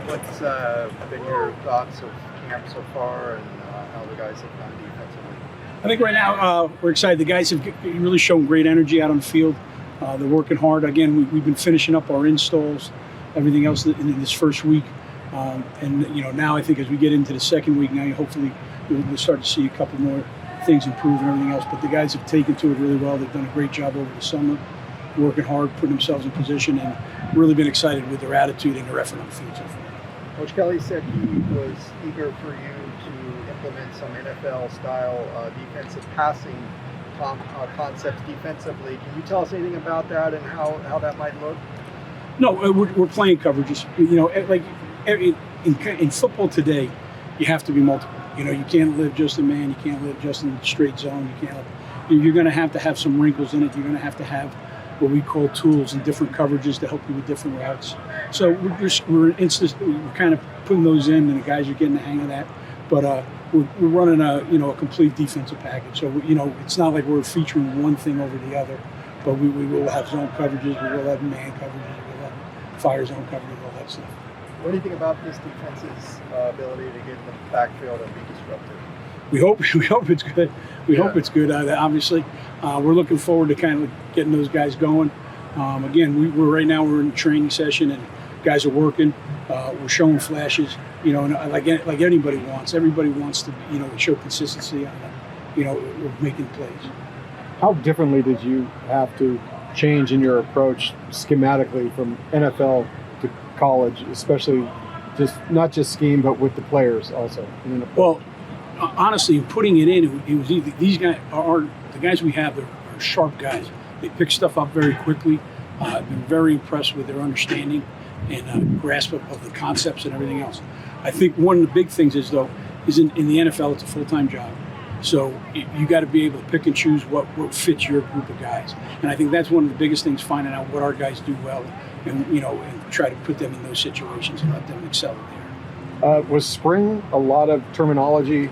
What's been your thoughts of camp so far and how the guys have done defensively? I think right now we're excited. The guys have really shown great energy out on the field. They're working hard. Again, we've been finishing up our installs, everything else in this first week. And now I think as we get into the second week, now hopefully we'll start to see a couple more things improve and everything else. But the guys have taken to it really well. They've done a great job over the summer, working hard, putting themselves in position, and really been excited with their attitude and their effort on the field so far. Coach Kelly said he was eager for you to implement some NFL-style defensive passing concepts defensively. Can you tell us anything about that and how that might look? No, we're playing coverages. Like in football today, you have to be multiple. You can't live just in man. You can't live just in the straight zone. You're going to have some wrinkles in it. You're going to have what we call tools and different coverages to help you with different routes. So we're kind of putting those in, and the guys are getting the hang of that. But we're running a complete defensive package. So it's not like we're featuring one thing over the other, but we will have zone coverages, we will have man coverages, we will have fire zone coverages, all that stuff. What do you think about this defense's ability to get in the backfield and be disruptive? We hope it's good. We hope it's good. Obviously, we're looking forward to kind of getting those guys going. Again, we're in training session and guys are working. We're showing flashes. And like anybody wants. Everybody wants to show consistency on making plays. How differently did you have to change in your approach schematically from NFL to college, especially not just scheme, but with the players also? Well, honestly, putting it in, it was either these guys the guys we have. They're sharp guys. They pick stuff up very quickly. I've been very impressed with their understanding and grasp of the concepts and everything else. I think one of the big things is in the NFL, it's a full-time job. So you got to be able to pick and choose what fits your group of guys. And I think that's one of the biggest things, finding out what our guys do well and try to put them in those situations and let them excel there. Was spring a lot of terminology,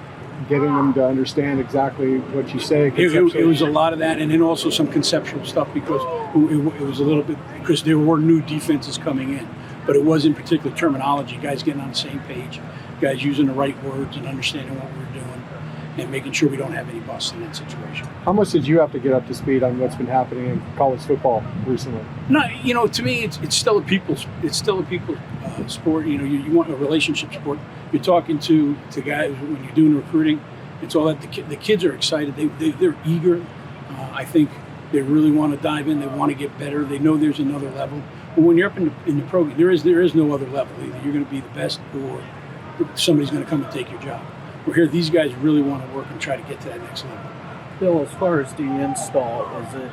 getting them to understand exactly what you say? It was a lot of that, and then also some conceptual stuff because it was a little bit, because there were new defenses coming in, but it was in particular terminology, guys getting on the same page, guys using the right words and understanding what we were doing and making sure we don't have any busts in that situation. How much did you have to get up to speed on what's been happening in college football recently? No, to me, it's still a people's sport. You want a relationship sport. You're talking to guys when you're doing recruiting. It's all that the kids are excited. They're eager. I think they really want to dive in. They want to get better. They know there's another level. But when you're up in the program, there is no other level. Either you're going to be the best or somebody's going to come and take your job. We're here. These guys really want to work and try to get to that next level. Bill, as far as the install, is it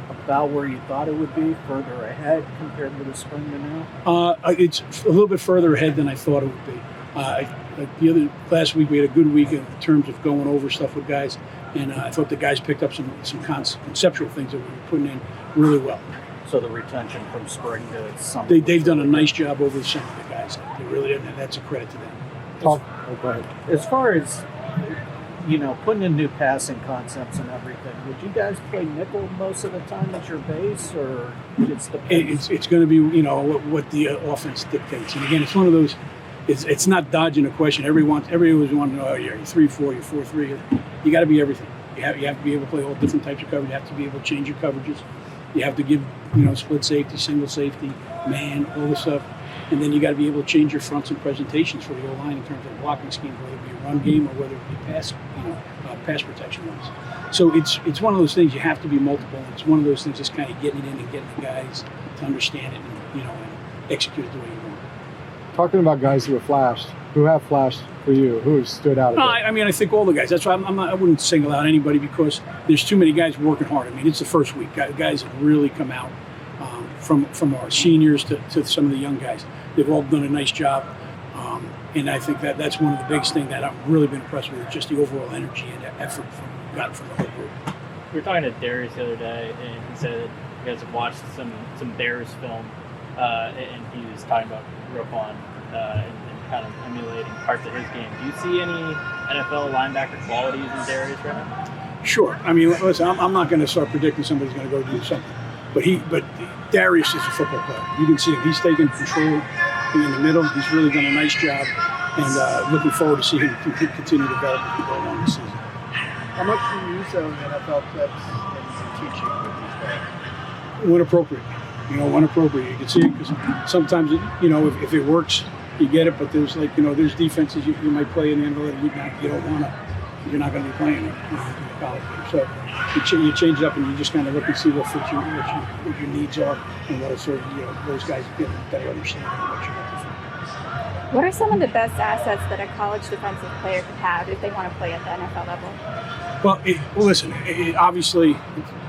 about where you thought it would be, further ahead compared with the spring to now? It's a little bit further ahead than I thought it would be. Last week we had a good week in terms of going over stuff with guys, and I thought the guys picked up some conceptual things that we were putting in really well. So the retention from spring to summer. They've done a nice job over the summer, the guys. They really did, and that's a credit to them. Go ahead. As far as putting in new passing concepts and everything, would you guys play nickel most of the time as your base, or it's going to be what the offense dictates. And again, it's one of those. It's not dodging a question. Everyone always wants to know, you're 3-4, you're 4-3. You got to be everything. You have to be able to play all different types of coverage. You have to be able to change your coverages. You have to give split safety, single safety, man, all this stuff. And then you got to be able to change your fronts and presentations for the O-line in terms of blocking schemes, whether it be a run game or whether it be pass protection ones. So it's one of those things. You have to be multiple. It's one of those things that's kind of getting it in and getting the guys to understand it and and execute it the way you want. Talking about guys who have flashed for you, who have stood out? I think all the guys. That's why I wouldn't single out anybody because there's too many guys working hard. It's the first week. Guys have really come out from our seniors to some of the young guys. They've all done a nice job. And I think that's one of the biggest things that I've really been impressed with, just the overall energy and effort gotten from the whole group. We were talking to Darius the other day, and he said that you guys have watched some Bears film, and he was talking about Roquan and kind of emulating parts of his game. Do you see any NFL linebacker qualities in Darius right now? Sure. Listen, I'm not going to start predicting somebody's going to go do something. But Darius is a football player. You can see him. He's taking control in the middle. He's really done a nice job, and looking forward to seeing him continue to develop as we go along the season. How much do you use those NFL clips in teaching with these guys? When appropriate. When appropriate. You can see it because sometimes, if it works, you get it. But there's there's defenses you might play in the NFL that you don't want to. You're not going to be playing in the college game. So you change it up and you just kind of look and see what fits what your needs are and what sort of those guys get a better understanding of what you're looking for. What are some of the best assets that a college defensive player could have if they want to play at the NFL level? Well, listen. Obviously,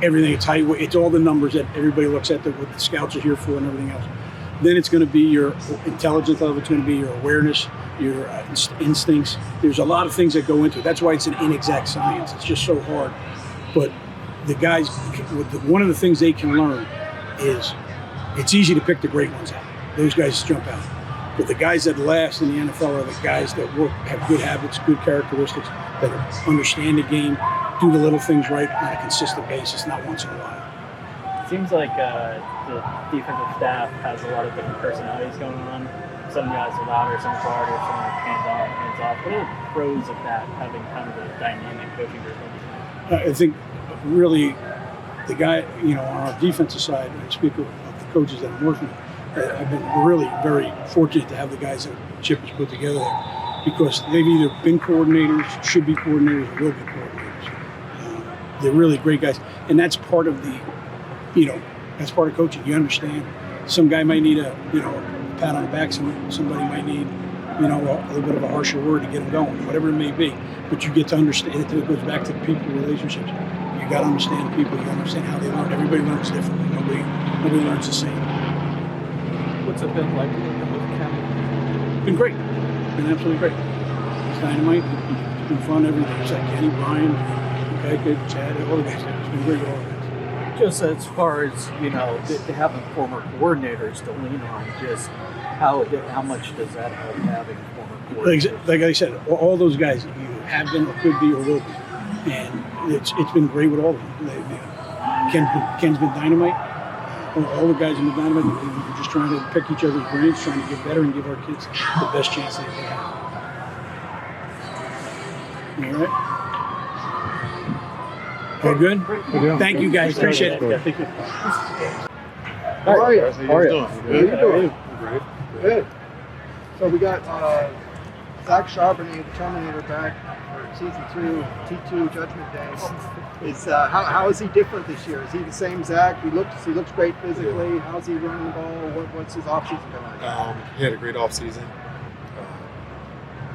everything. It's all the numbers that everybody looks at. What the scouts are here for, and everything else. Then it's going to be your intelligence level. It's going to be your awareness, your instincts. There's a lot of things that go into it. That's why it's an inexact science. It's just so hard. But the guys, one of the things they can learn is it's easy to pick the great ones out. Those guys jump out. But the guys that last in the NFL are the guys that have good habits, good characteristics, that understand the game, do the little things right on a consistent basis, not once in a while. It seems like the defensive staff has a lot of different personalities going on. Some guys are louder, some are quieter, some are hands-on, hands-off. What are the pros of that, having kind of a dynamic coaching group? I think really the guy, on our defensive side, when I speak of the coaches that I'm working with, I've been really very fortunate to have the guys that Chip has put together there because they've either been coordinators, should be coordinators, or will be coordinators. They're really great guys. And that's part of that's part of coaching. You understand some guy might need a pat on the back. Somebody might need, a little bit of a harsher word to get them going, whatever it may be. But you get to understand, it goes back to people relationships. You got to understand people. You got to understand how they learn. Everybody learns differently. Nobody learns the same. What's it been like working with Kevin? Been great. Been absolutely great. It's dynamite. It's been fun. Everything. It's like Kenny, Brian, Becca, Chad, all the guys. It's been great with all the guys. Just as far as, having former coordinators to lean on, just how much does that help having former coordinators? Like I said, all those guys either have been or could be or will be. And it's been great with all of them. Ken's been dynamite. All the guys in the dynamite, we're just trying to pick each other's brains, trying to get better and give our kids the best chance they can have. All right? All good? Thank you guys. Appreciate it. Thank you. How are you? How are you? How you doing? Great. Good. So we got Zach Charbonnet, the Terminator, back for season 2, T2 Judgment Day. How is he different this year? Is he the same Zach? He looks great physically. How's he running the ball? What's his offseason been like? He had a great offseason.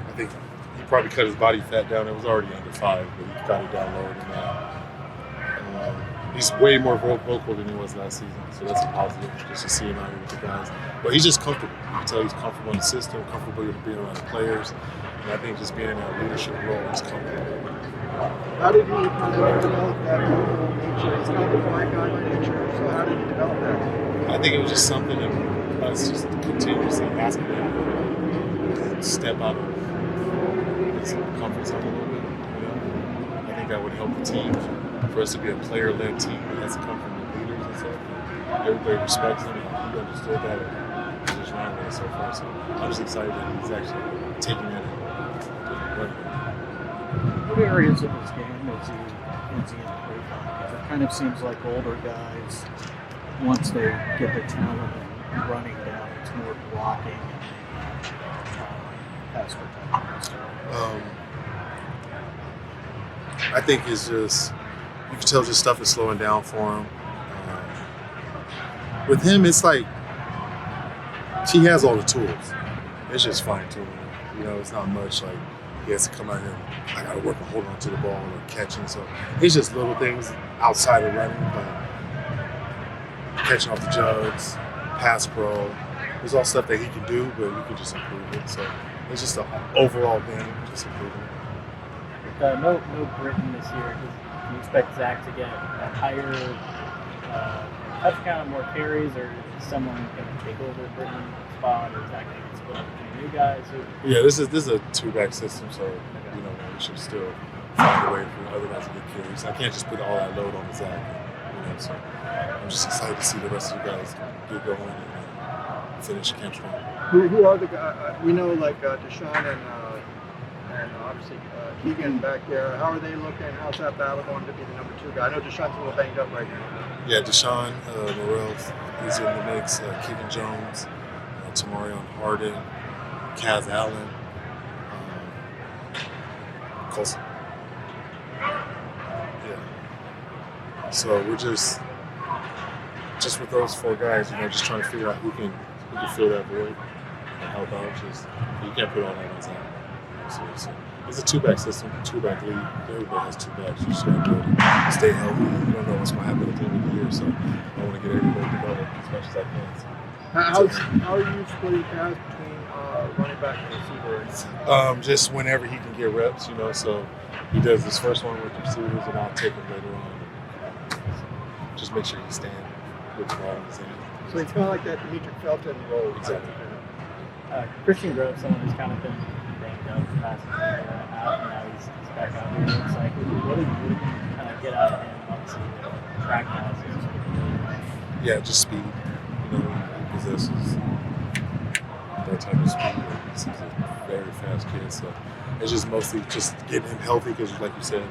I think he probably cut his body fat down. It was already under 5, but he got it down lower than that. He's way more vocal than he was last season, so that's a positive just to see him out here with the guys. But he's just comfortable. You can tell he's comfortable in the system, comfortable being around the players, and I think just being in that leadership role is comfortable. How did he kind of develop that vocal nature? He's kind of a quiet guy by nature, so how did he develop that? I think it was just something that us just continuously asking him to step out of his comfort zone a little bit. I think that would help the team. For us to be a player-led team that has to come from the leaders and stuff. Everybody respects him, and he understood that and he's just running with it so far. So I'm just excited that he's actually taking it and running. What areas of his game is he improving on? Because it kind of seems like older guys, once they get the talent and running down, it's more blocking and pass protection. I think it's just, you can tell just stuff is slowing down for him. With him, it's like he has all the tools. It's just fine-tuning. It's not much like he has to come out here and I got to work on holding on to the ball or catching. So it's just little things outside of running, but catching off the jugs, pass pro. There's all stuff that he can do, but you can just improve it. So it's just an overall game, just improving it. No Britton this year. Do you expect Zach to get a higher touchdown, more carries, or is someone going to take over Britton's spot, or is that going to get split up between you guys? Yeah, this is a 2-back system, so we should still find a way for other guys to get carries. I can't just put all that load on Zach. So I'm just excited to see the rest of the guys get going and finish camp strong. Who are the guys? We know like DeShaun and obviously Keegan back there. How are they looking? How's that battle going to be the number 2 guy? I know DeShaun's a little banged up right now. Yeah, DeShaun Morrell's he's in the mix. Keegan Jones, Tamarion Harden, Kaz Allen, Colson. Yeah. So we're just with those 4 guys, just trying to figure out who can fill that void and help out. You can't put all that on Zach. So it's a 2-back system, 2-back league. Everybody has 2 backs. You just got to stay healthy. You don't know what's going to happen at the end of the year, so I want to get everybody developed as much as I can. So. How are you splitting pass between running back and receiver? Just whenever he can get reps, so he does this first one with the receivers, and I'll take him later on. Just make sure he's staying with the ball in his hand. So it's kind of like that Dimitri Felton role. Exactly. Christian Grove, someone who's kind of been banged up the past year and a half, and now he's back out here. It's like, what do you kind of get out of him? Obviously, the track pass is sort of Yeah, just speed. He possesses that type of speed. He's a very fast kid, so it's just mostly just getting him healthy because, like you said,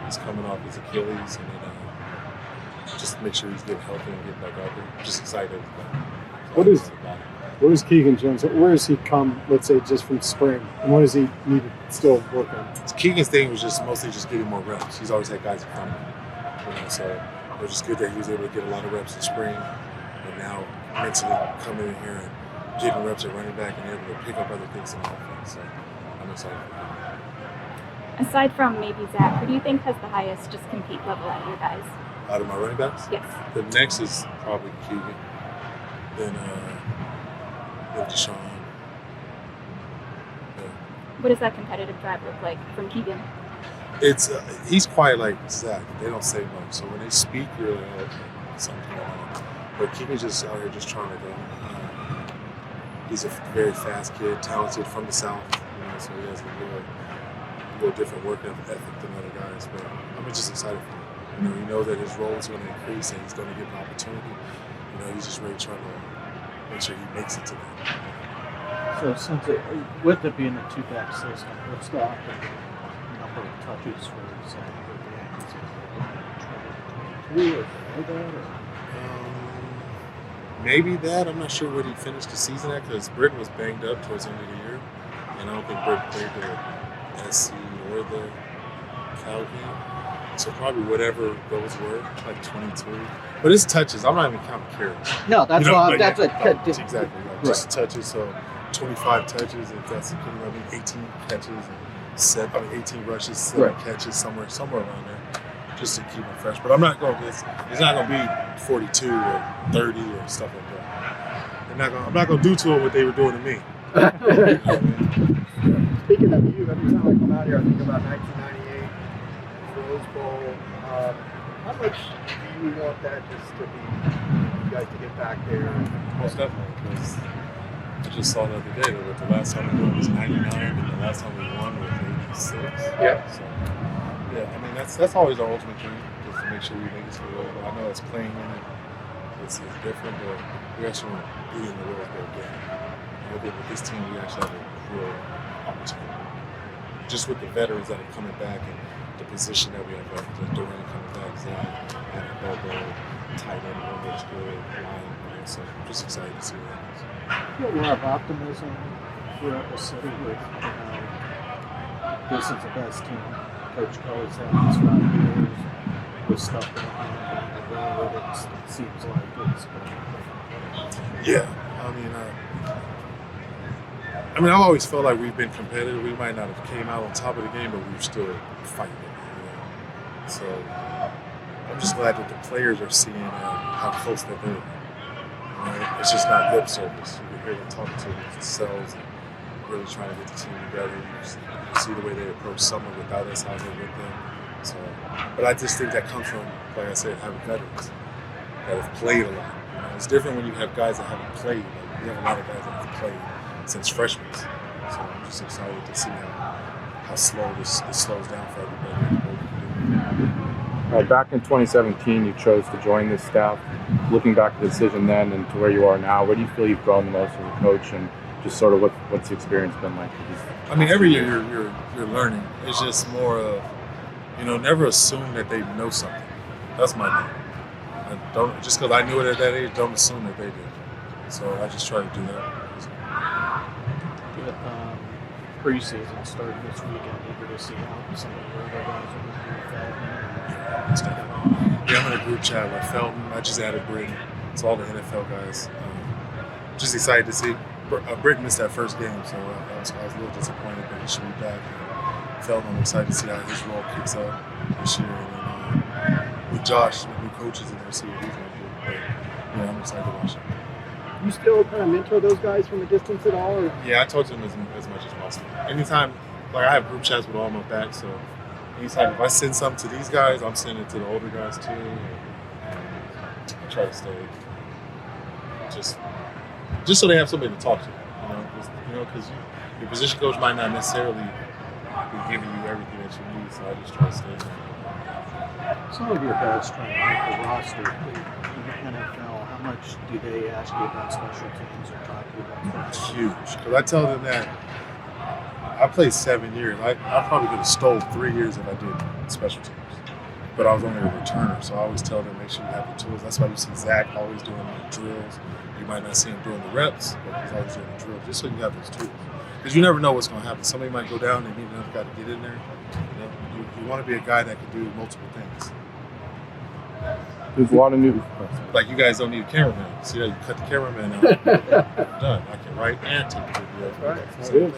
he's coming off his Achilles, and then just make sure he's getting healthy and getting back out there. I'm just excited. What is Keegan Jones? Where does he come, let's say, just from spring? And what does he need to still work on? Keegan's thing was just mostly just getting more reps. He's always had guys in front of him. So it was just good that he was able to get a lot of reps in spring, and now mentally coming in here and getting reps at running back and able to pick up other things in the offense. So I'm excited for him. Aside from maybe Zach, who do you think has the highest just compete level out of your guys? Out of my running backs? Yes. The next is probably Keegan. Then DeShaun. Yeah. What does that competitive drive look like from Keegan? It's he's quiet like Zach. They don't say much. So when they speak, you're like, okay, something going on. But Keegan's just out here just trying to go. He's a very fast kid, talented from the South. So he has a little different work ethic than other guys. But I'm just excited for him. He knows that his role is going to increase and he's going to get an opportunity. He's just really trying to make sure he makes it to that. So with it being a 2-back system, what's the optimal number of touches for Zach per game? Is it 22 or that? Maybe that. I'm not sure what he finished the season at because Britt was banged up towards the end of the year. And I don't think Britt played the SC or the Cal game. So probably whatever those were, like 22. But it's touches. I'm not even counting carries. No, that's exactly. Right. Just touches. So 25 touches, if that's 18 catches, and 18 rushes, 7 catches, somewhere around there, just to keep him fresh. But I'm not going to. It's not going to be 42 or 30 or stuff like that. I'm not going to do to him what they were doing to me. Speaking of you, every time I come out here, I think about 1998. Rose Bowl. How much do you want that just to be, you guys to get back there? Most definitely, because I just saw the other day that the last time we won was 99, and the last time we won was 86. Yeah. So, yeah, I mean, that's always our ultimate dream, just to make sure we make it to the Rose Bowl. I know it's playing in it, it's different, but we actually want to be in the Rose Bowl game. I think with this team, we actually have a real opportunity. Just with the veterans that are coming back and the position that we have left, Durant coming back, Zach, and Bobo, tight end, one that's good, line, so I'm just excited to see what happens. You feel a lot of optimism throughout the city with this is the best team Coach Kelly's had in his 5 years with stuff going on down the road. It seems like it's going. Yeah, I mean, I've always felt like we've been competitive. We might not have came out on top of the game, but we're still fighting it. So I'm just glad that the players are seeing how close they're doing. It's just not lip service. You can hear them talking to themselves and really trying to get the team together. You see the way they approach summer without us out there with them. So, but I just think that comes from, like I said, having veterans that have played a lot. It's different when you have guys that haven't played. Like, we have a lot of guys that have played since freshmen. So I'm just excited to see how slow this slows down for everybody. Back in 2017, you chose to join this staff. Looking back at the decision then and to where you are now, where do you feel you've grown the most as a coach, and just sort of what's the experience been like? I mean, every year you're learning. It's just more of, never assume that they know something. That's my thing. I don't, just because I knew it at that age, don't assume that they did. So I just try to do that. Preseason started this weekend. Eager to see how some of the other guys are going to do. Yeah, I'm in a group chat with Felton. I just added Britton. It's all the NFL guys. Just excited to see. Britton missed that first game, so I was a little disappointed, but he should be back. And Felton, I'm excited to see how his role kicks out this year. And then with Josh, with new coaches in there, see what he's going to do. But yeah, I'm excited to watch it. You still kind of mentor those guys from a distance at all? Or? Yeah, I talk to them as much as possible. Anytime, like I have group chats with all my backs, so anytime if I send something to these guys, I'm sending it to the older guys too. I try to stay just so they have somebody to talk to, because your position coach might not necessarily be giving you everything that you need, so I just try to stay there. Some of your guys try to make the roster in the NFL. How much do they ask you about special teams or talk to you about special teams? Huge, because I tell them that I played 7 years. I probably could have stole 3 years if I did special teams, but I was only a returner, so I always tell them make sure you have the tools. That's why you see Zach always doing the drills. You might not see him doing the reps, but he's always doing the drills, just so you have those tools. Because you never know what's going to happen. Somebody might go down and need another guy to get in there. You want to be a guy that can do multiple things. There's a lot of new. Like you guys don't need a cameraman. See how you cut the cameraman out. Done. I can write and take the video. That's right. It is.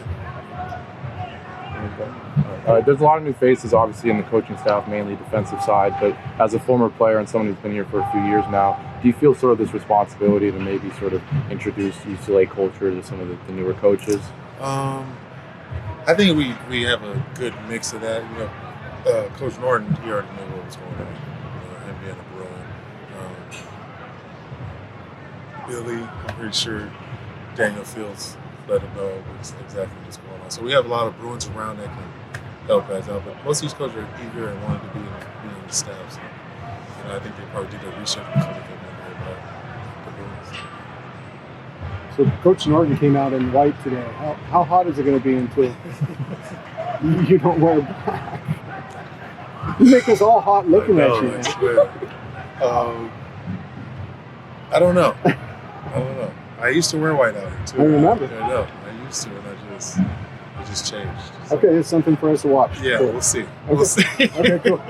There's a lot of new faces, obviously, in the coaching staff, mainly defensive side. But as a former player and someone who's been here for a few years now, do you feel sort of this responsibility to maybe sort of introduce UCLA culture to some of the newer coaches? I think we have a good mix of that. Coach Norton, he already knew what was going on. Him being a Bruin. Billy, I'm pretty sure Daniel Fields let him know exactly what's going on. So we have a lot of Bruins around that can help guys out. But most of these coaches are eager and wanting to be in the staff. So, I think they probably did their research before they came in here about the Bruins. So Coach Norton came out in white today. How hot is it going to be until you don't wear black? You make us all hot looking at you. I don't know. I used to wear white out here too. I remember. I know. I used to, and it just changed. So. Okay, it's something for us to watch. Yeah, cool. We'll see. Okay. We'll see. Okay, cool.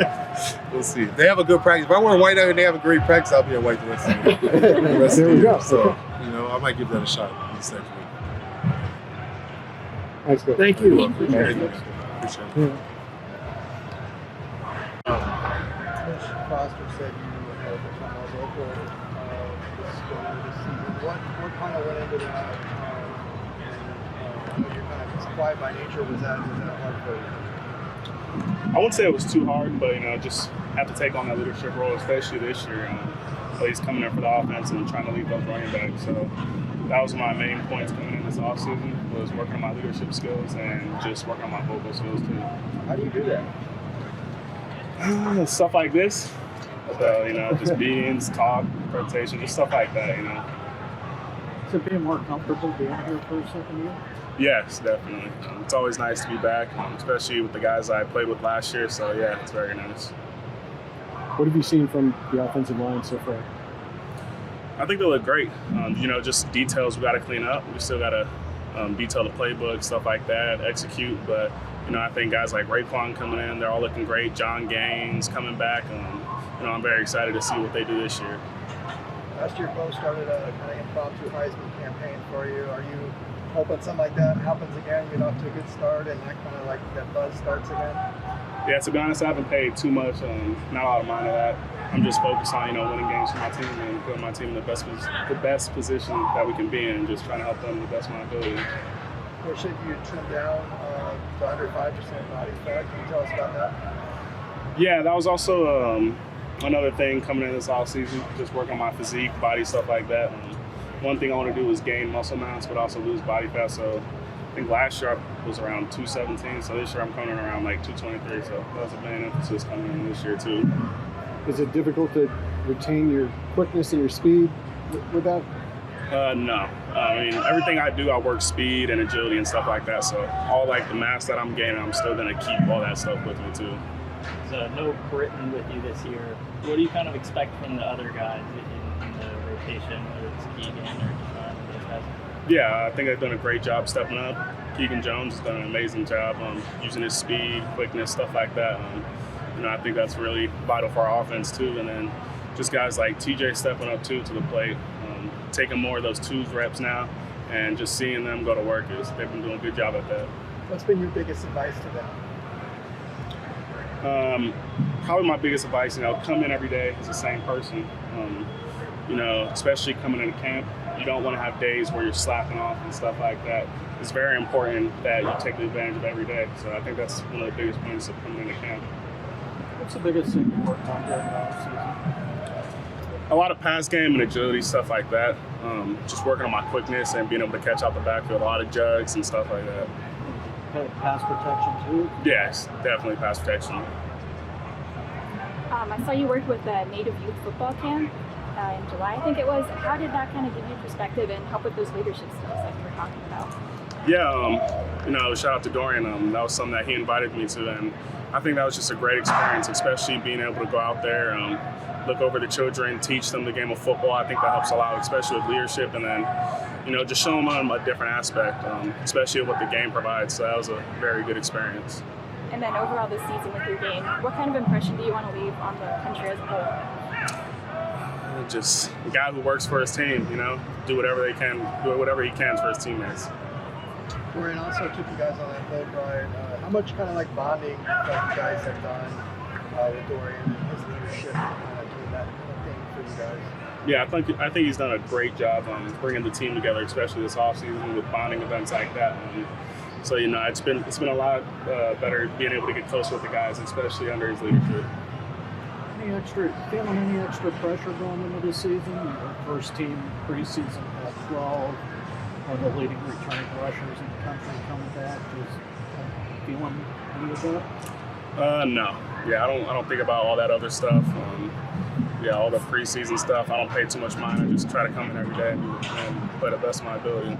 We'll see. They have a good practice. If I wear white out here and they have a great practice, I'll be a white the rest of the year. There we go. So, Okay. I might give that a shot this next week. Thanks, coach. Thank you. Appreciate it. Appreciate it. Yeah. Coach Foster said you had become a local this season. What kind of went into that? And you're kind of quiet by nature. Was that hard for you? I wouldn't say it was too hard, but just have to take on that leadership role, especially this year. He's coming in for the offense and trying to lead those running backs. So that was my main points coming in this offseason, was working on my leadership skills and just working on my vocal skills too. How do you do that? Stuff like this. So, just meetings, talk, presentation, just stuff like that, Is it being more comfortable being here for a second year? Yes, definitely. It's always nice to be back, especially with the guys I played with last year. So, yeah, it's very nice. What have you seen from the offensive line so far? I think they look great. Just details we got to clean up. We still got to detail the playbook, stuff like that, execute. But, I think guys like Raekwon coming in, they're all looking great. John Gaines coming back. I'm very excited to see what they do this year. Last year, Bo started a kind of impromptu Heisman campaign for you. Are you hoping something like that happens again, get off to a good start, and that kind of like that buzz starts again? Yeah, to be honest, I haven't paid too much, not a lot of mind of that. I'm just focused on, winning games for my team and putting my team in the best position that we can be in, and just trying to help them to the best of my ability. Coach said you trimmed down to under 5% body fat. Can you tell us about that? Yeah, that was also another thing coming in this offseason, just working on my physique, body, stuff like that. One thing I want to do is gain muscle mass, but also lose body fat. So I think last year I was around 217, so this year I'm coming in around like 223. So that was a main emphasis coming in this year too. Is it difficult to retain your quickness and your speed with that? No. I mean, everything I do, I work speed and agility and stuff like that. So all like the mass that I'm gaining, I'm still going to keep all that stuff with me too. So no Britain with you this year. What do you kind of expect from the other guys in the rotation, whether it's Keegan or DeShaun or those guys? Yeah, I think they've done a great job stepping up. Keegan Jones has done an amazing job using his speed, quickness, stuff like that. I think that's really vital for our offense too. And then just guys like TJ stepping up too to the plate, taking more of those twos reps now, and just seeing them go to work. They've been doing a good job at that. What's been your biggest advice to them? Probably my biggest advice, come in every day as the same person. Especially coming into camp, you don't want to have days where you're slacking off and stuff like that. It's very important that you take advantage of every day. So I think that's one of the biggest points of coming into camp. What's the biggest thing you worked on during the offseason? A lot of pass game and agility, stuff like that. Just working on my quickness and being able to catch out the backfield, a lot of jugs and stuff like that. Pass protection too? Yes, definitely pass protection. I saw you worked with the Native Youth Football Camp in July, I think it was. How did that kind of give you perspective and help with those leadership skills like you were talking about? Yeah, shout out to Dorian. That was something that he invited me to, and I think that was just a great experience, especially being able to go out there, look over the children, teach them the game of football. I think that helps a lot, especially with leadership, and then, just show them a different aspect, especially what the game provides. So that was a very good experience. And then overall this season with your game, what kind of impression do you want to leave on the country as a whole? Just a guy who works for his team, do whatever he can for his teammates. Dorian also took you guys on that boat ride. How much kind of like bonding you guys have done with Dorian and his leadership, doing that kind of thing for you guys? Yeah, I think he's done a great job bringing the team together, especially this offseason with bonding events like that. So it's been a lot better being able to get close with the guys, especially under his leadership. Feeling any extra pressure going into this season? Your first team preseason had 12 of the leading returning rushers in the country coming back. Just feeling any of that? No. Yeah, I don't think about all that other stuff. All the preseason stuff, I don't pay too much mind. I just try to come in every day and play the best of my ability.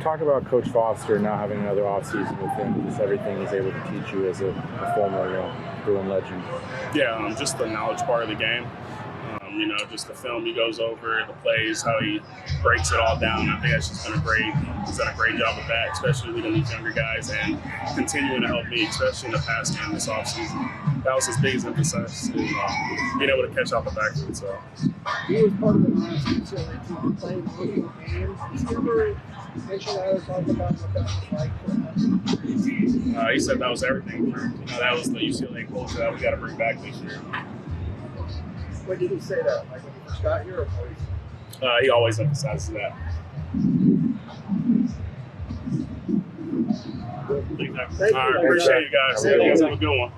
Talk about Coach Foster now having another offseason with him, just everything he's able to teach you as a former Bruin legend. Yeah, just the knowledge part of the game. Just the film he goes over, the plays, how he breaks it all down. I think that's just been he's done a great job with that, especially leading these younger guys and continuing to help me, especially in the pass game this offseason. That was his biggest emphasis, is being able to catch out the backfield. So. He was part of the non-UCLA team playing multiple games. Did you ever mention that or talk about what that was like for him? He said that was everything. That was the UCLA culture that we got to bring back this year. When did he say that? Like when he first got here or always? He always emphasizes that. Thank you. All right, appreciate you guys. You guys have a good one.